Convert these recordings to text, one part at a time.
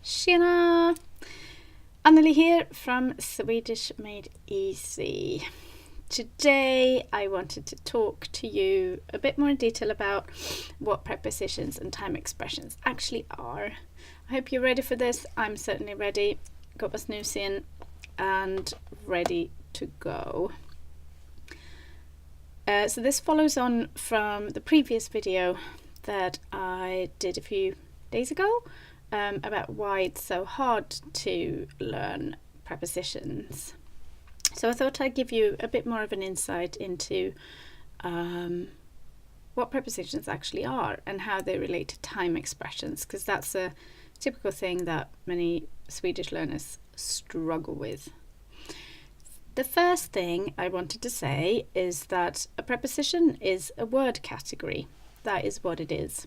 Tjena! Anneli here from Swedish Made Easy. Today I wanted to talk to you a bit more in detail about what prepositions and time expressions actually are. I hope you're ready for this. I'm certainly ready. Got my snooze in and ready to go. So this follows on from the previous video that I did a few days ago about why it's so hard to learn prepositions. So I thought I'd give you a bit more of an insight into what prepositions actually are and how they relate to time expressions, because that's a typical thing that many Swedish learners struggle with. The first thing I wanted to say is that a preposition is a word category. That is what it is.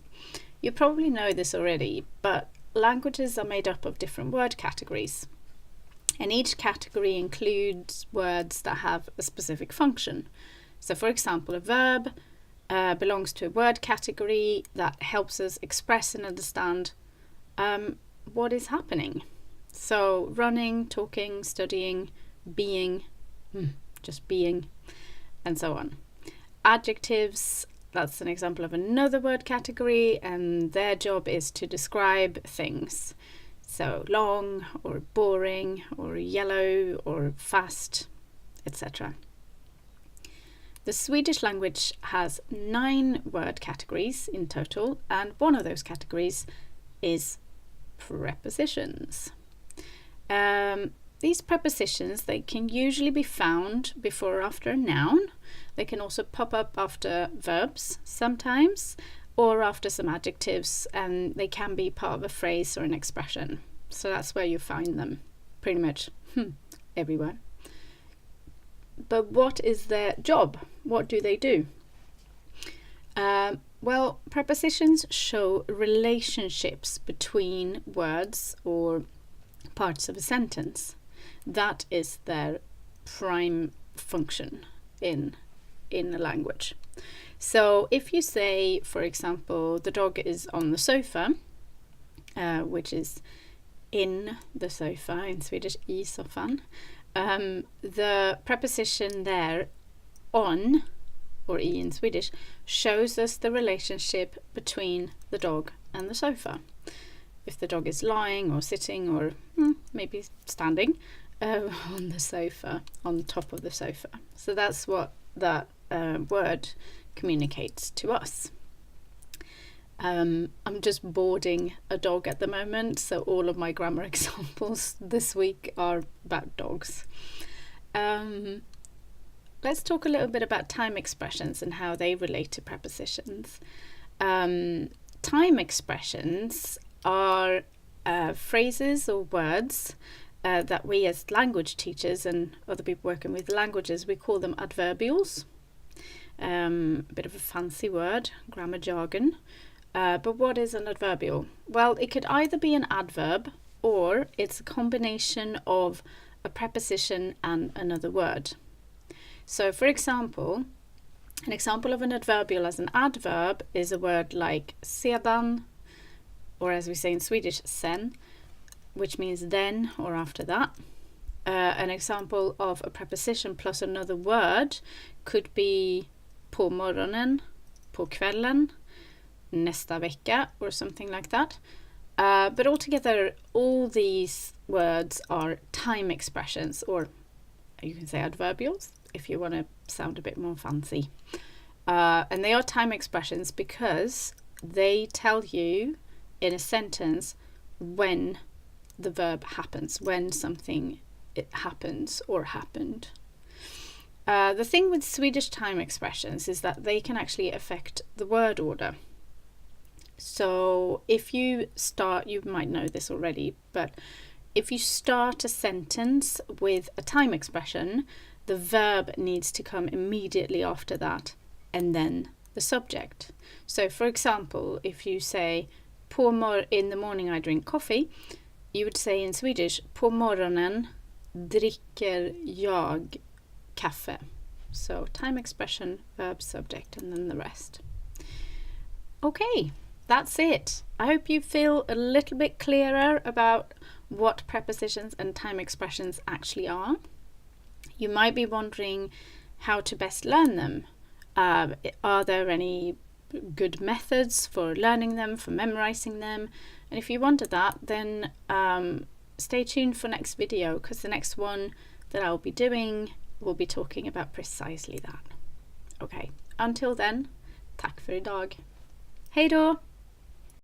You probably know this already, but languages are made up of different word categories, and each category includes words that have a specific function. So for example, a verb belongs to a word category that helps us express and understand what is happening. So running, talking, studying, being, just being, and so on. Adjectives, that's an example of another word category, and their job is to describe things. So long, or boring, or yellow, or fast, etc. The Swedish language has 9 word categories in total, and one of those categories is prepositions. These prepositions, they can usually be found before or after a noun. They can also pop up after verbs sometimes, or after some adjectives, and they can be part of a phrase or an expression. So that's where you find them pretty much everywhere. But what is their job? What do they do? Well, prepositions show relationships between words or parts of a sentence. That is their prime function in a language. So if you say, for example, the dog is on the sofa, which is in the sofa in Swedish, I soffan, the preposition there, on, or I in Swedish, shows us the relationship between the dog and the sofa. If the dog is lying or sitting or maybe standing on the sofa, on the top of the sofa. So that's what that word communicates to us. I'm just boarding a dog at the moment, so all of my grammar examples this week are about dogs. Let's talk a little bit about time expressions and how they relate to prepositions. Time expressions are phrases or words that we as language teachers and other people working with languages, we call them adverbials. A bit of a fancy word, grammar jargon. But what is an adverbial? Well, it could either be an adverb or it's a combination of a preposition and another word. So for example, an example of an adverbial as an adverb is a word like sedan, or as we say in Swedish, sen, which means then or after that. An example of a preposition plus another word could be på morgonen, på kvällen, nästa vecka, or something like that. But altogether, all these words are time expressions, or you can say adverbials if you want to sound a bit more fancy. And they are time expressions because they tell you in a sentence when the verb happens, when something happens or happened. The thing with Swedish time expressions is that they can actually affect the word order. So if you start, you might know this already, but if you start a sentence with a time expression, the verb needs to come immediately after that and then the subject. So for example, if you say in the morning I drink coffee, you would say in Swedish, på morgonen dricker jag kaffe. So time expression, verb, subject, and then the rest. Okay, that's it. I hope you feel a little bit clearer about what prepositions and time expressions actually are. You might be wondering how to best learn them. Are there any good methods for learning them, for memorizing them? And if you wonder that, then stay tuned for next video, because the next one that I'll be doing will be talking about precisely that. Okay, until then, tack för idag. Hej då!